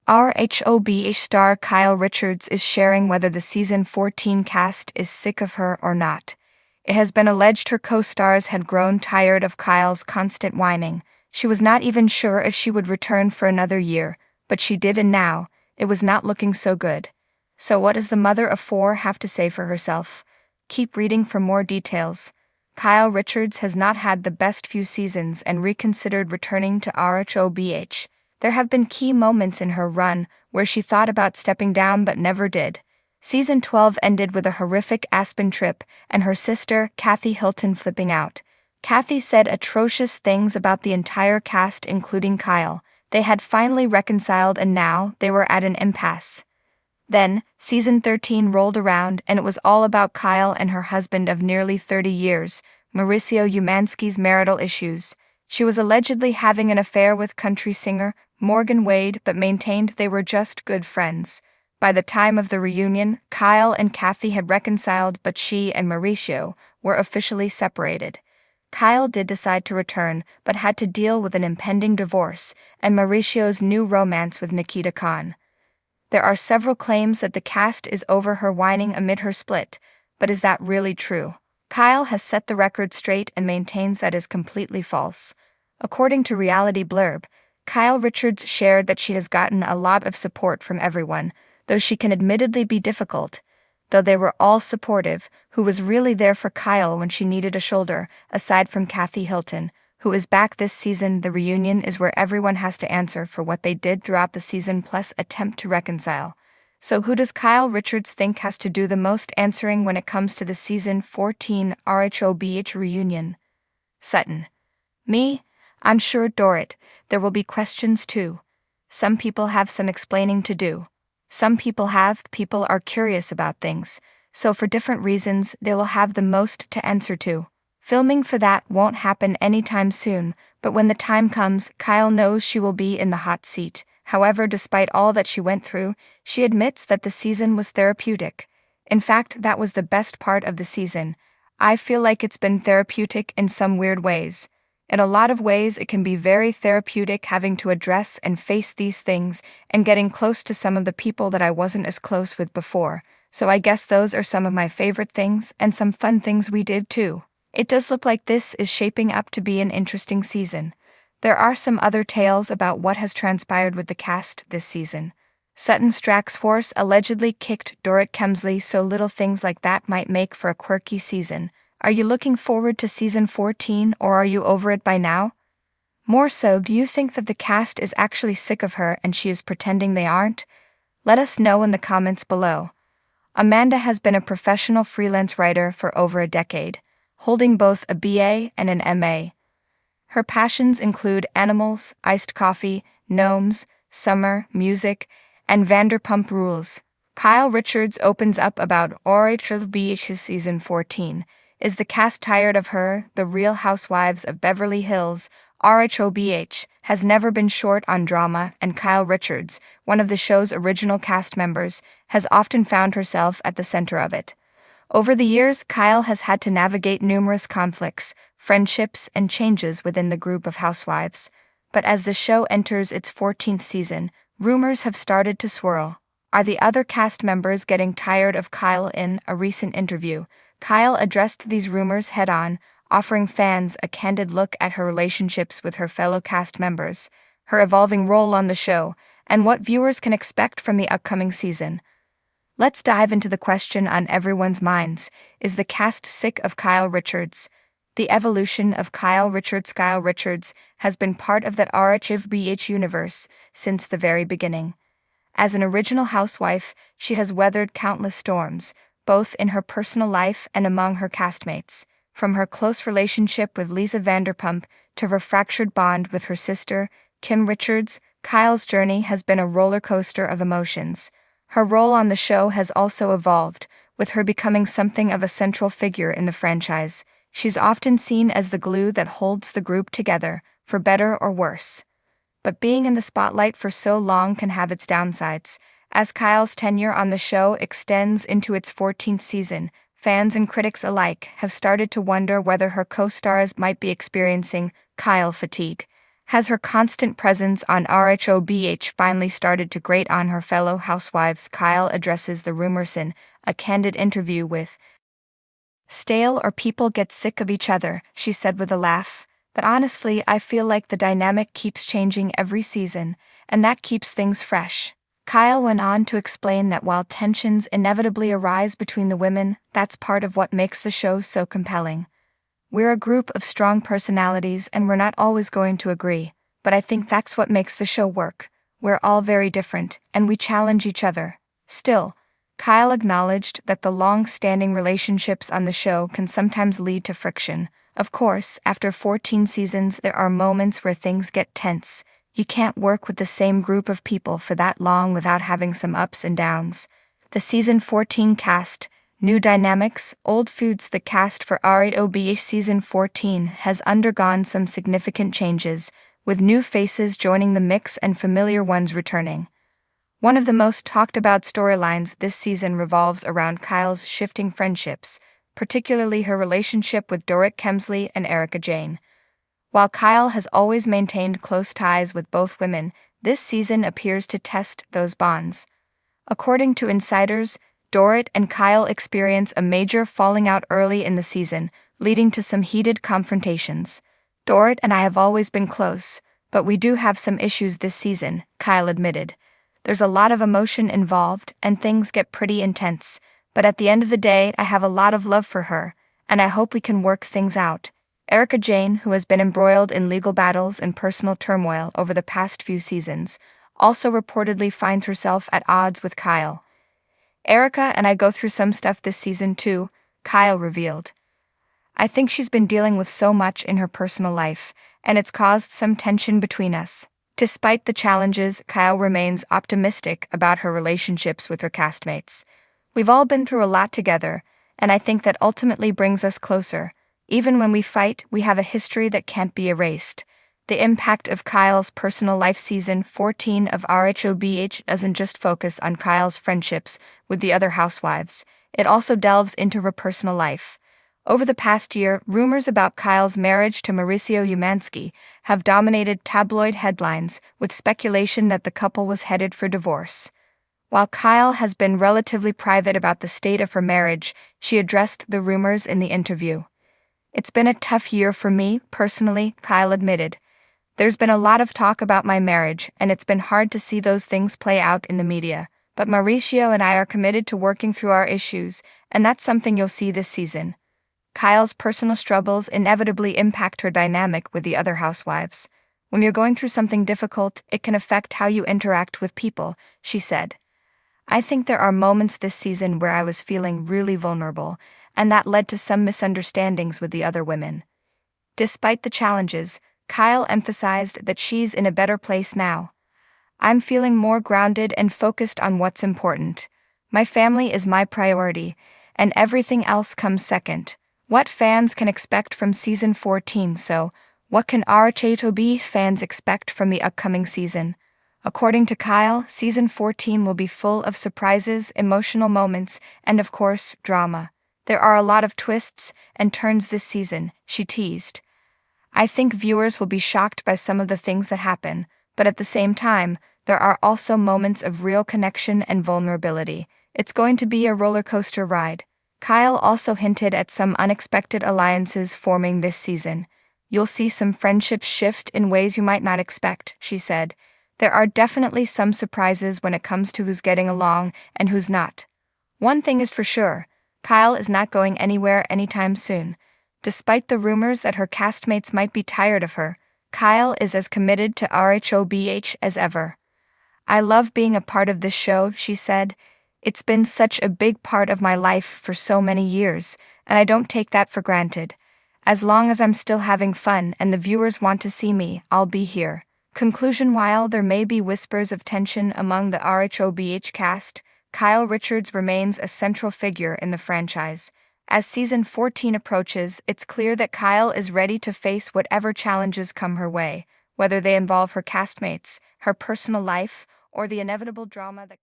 Rhobh star Kyle Richards is sharing whether the season 14 cast is sick of her or not. It has been alleged her co-stars had grown tired of Kyle's constant whining. She was not even sure if she would return for another year, but she did, and now, it was not looking so good. So what does the mother of four have to say for herself? Keep reading for more details. Kyle Richards has not had the best few seasons and reconsidered returning to Rhobh. There have been key moments in her run where she thought about stepping down but never did. Season 12 ended with a horrific Aspen trip and her sister, Kathy Hilton, flipping out. Kathy said atrocious things about the entire cast, including Kyle. They had finally reconciled and now they were at an impasse. Then, season 13 rolled around and it was all about Kyle and her husband of nearly 30 years, Mauricio Umansky's marital issues. She was allegedly having an affair with country singer Morgan Wade but maintained they were just good friends. By the time of the reunion, Kyle and Kathy had reconciled, but she and Mauricio were officially separated. Kyle did decide to return, but had to deal with an impending divorce and Mauricio's new romance with Nikita Khan. There are several claims that the cast is over her whining amid her split, but is that really true? Kyle has set the record straight and maintains that is completely false. According to Reality Blurb, Kyle Richards shared that she has gotten a lot of support from everyone, though she can admittedly be difficult. Though they were all supportive, who was really there for Kyle when she needed a shoulder, aside from Kathy Hilton, who is back this season? The reunion is where everyone has to answer for what they did throughout the season plus attempt to reconcile. So who does Kyle Richards think has to do the most answering when it comes to the season 14 Rhobh reunion? Sutton. Me? I'm sure Dorrit. There will be questions too. Some people have some explaining to do. People are curious about things, so for different reasons they will have the most to answer to. Filming for that won't happen anytime soon, but when the time comes, Kyle knows she will be in the hot seat. However, despite all that she went through, she admits that the season was therapeutic. In fact, that was the best part of the season. I feel like it's been therapeutic in some weird ways. In a lot of ways, it can be very therapeutic having to address and face these things and getting close to some of the people that I wasn't as close with before. So I guess those are some of my favorite things and some fun things we did too. It does look like this is shaping up to be an interesting season. There are some other tales about what has transpired with the cast this season. Sutton Straxhorse allegedly kicked Dorrit Kemsley, so little things like that might make for a quirky season. Are you looking forward to season 14 or are you over it by now? More so, do you think that the cast is actually sick of her and she is pretending they aren't? Let us know in the comments below. Amanda has been a professional freelance writer for over a decade, holding both a BA and an MA. Her passions include animals, iced coffee, gnomes, summer, music, and Vanderpump Rules. Kyle Richards opens up about Rhobh's season 14. Is the cast tired of her? The Real Housewives of Beverly Hills, Rhobh, has never been short on drama, and Kyle Richards, one of the show's original cast members, has often found herself at the center of it. Over the years, Kyle has had to navigate numerous conflicts, friendships, and changes within the group of housewives. But as the show enters its 14th season, rumors have started to swirl. Are the other cast members getting tired of Kyle? In a recent interview, Kyle addressed these rumors head-on, offering fans a candid look at her relationships with her fellow cast members, her evolving role on the show, and what viewers can expect from the upcoming season. Let's dive into the question on everyone's minds: is the cast sick of Kyle Richards? The evolution of Kyle Richards. Kyle Richards has been part of that Rhobh universe since the very beginning. As an original housewife, she has weathered countless storms, both in her personal life and among her castmates. From her close relationship with Lisa Vanderpump to her fractured bond with her sister, Kim Richards, Kyle's journey has been a roller coaster of emotions. Her role on the show has also evolved, with her becoming something of a central figure in the franchise. She's often seen as the glue that holds the group together, for better or worse. But being in the spotlight for so long can have its downsides. As Kyle's tenure on the show extends into its 14th season, fans and critics alike have started to wonder whether her co-stars might be experiencing Kyle fatigue. Has her constant presence on Rhobh finally started to grate on her fellow housewives? Kyle addresses the rumors in a candid interview with Stale or people get sick of each other, she said with a laugh. But honestly, I feel like the dynamic keeps changing every season, and that keeps things fresh. Kyle went on to explain that while tensions inevitably arise between the women, that's part of what makes the show so compelling. We're a group of strong personalities and we're not always going to agree, but I think that's what makes the show work. We're all very different, and we challenge each other. Still, Kyle acknowledged that the long-standing relationships on the show can sometimes lead to friction. Of course, after 14 seasons there are moments where things get tense. You can't work with the same group of people for that long without having some ups and downs. The season 14 cast, new dynamics, old feuds. The cast for Rhobh season 14 has undergone some significant changes, with new faces joining the mix and familiar ones returning. One of the most talked about storylines this season revolves around Kyle's shifting friendships, particularly her relationship with Dorit Kemsley and Erika Jayne. While Kyle has always maintained close ties with both women, this season appears to test those bonds. According to insiders, Dorit and Kyle experience a major falling out early in the season, leading to some heated confrontations. Dorit and I have always been close, but we do have some issues this season, Kyle admitted. There's a lot of emotion involved, and things get pretty intense, but at the end of the day, I have a lot of love for her, and I hope we can work things out. Erika Jayne, who has been embroiled in legal battles and personal turmoil over the past few seasons, also reportedly finds herself at odds with Kyle. Erika and I go through some stuff this season too, Kyle revealed. I think she's been dealing with so much in her personal life, and it's caused some tension between us. Despite the challenges, Kyle remains optimistic about her relationships with her castmates. We've all been through a lot together, and I think that ultimately brings us closer. Even when we fight, we have a history that can't be erased. The impact of Kyle's personal life. Season 14 of Rhobh doesn't just focus on Kyle's friendships with the other housewives, it also delves into her personal life. Over the past year, rumors about Kyle's marriage to Mauricio Umansky have dominated tabloid headlines, with speculation that the couple was headed for divorce. While Kyle has been relatively private about the state of her marriage, she addressed the rumors in the interview. It's been a tough year for me, personally, Kyle admitted. There's been a lot of talk about my marriage, and it's been hard to see those things play out in the media. But Mauricio and I are committed to working through our issues, and that's something you'll see this season. Kyle's personal struggles inevitably impact her dynamic with the other housewives. When you're going through something difficult, it can affect how you interact with people, she said. I think there are moments this season where I was feeling really vulnerable, and that led to some misunderstandings with the other women. Despite the challenges, Kyle emphasized that she's in a better place now. I'm feeling more grounded and focused on what's important. My family is my priority, and everything else comes second. What fans can expect from season 14? So, what can Rhobh fans expect from the upcoming season? According to Kyle, season 14 will be full of surprises, emotional moments, and of course, drama. There are a lot of twists and turns this season, she teased. I think viewers will be shocked by some of the things that happen, but at the same time, there are also moments of real connection and vulnerability. It's going to be a roller coaster ride. Kyle also hinted at some unexpected alliances forming this season. You'll see some friendships shift in ways you might not expect, she said. There are definitely some surprises when it comes to who's getting along and who's not. One thing is for sure, Kyle is not going anywhere anytime soon. Despite the rumors that her castmates might be tired of her, Kyle is as committed to Rhobh as ever. I love being a part of this show, she said. It's been such a big part of my life for so many years, and I don't take that for granted. As long as I'm still having fun and the viewers want to see me, I'll be here. Conclusion: while there may be whispers of tension among the Rhobh cast, Kyle Richards remains a central figure in the franchise. As season 14 approaches, it's clear that Kyle is ready to face whatever challenges come her way, whether they involve her castmates, her personal life, or the inevitable drama that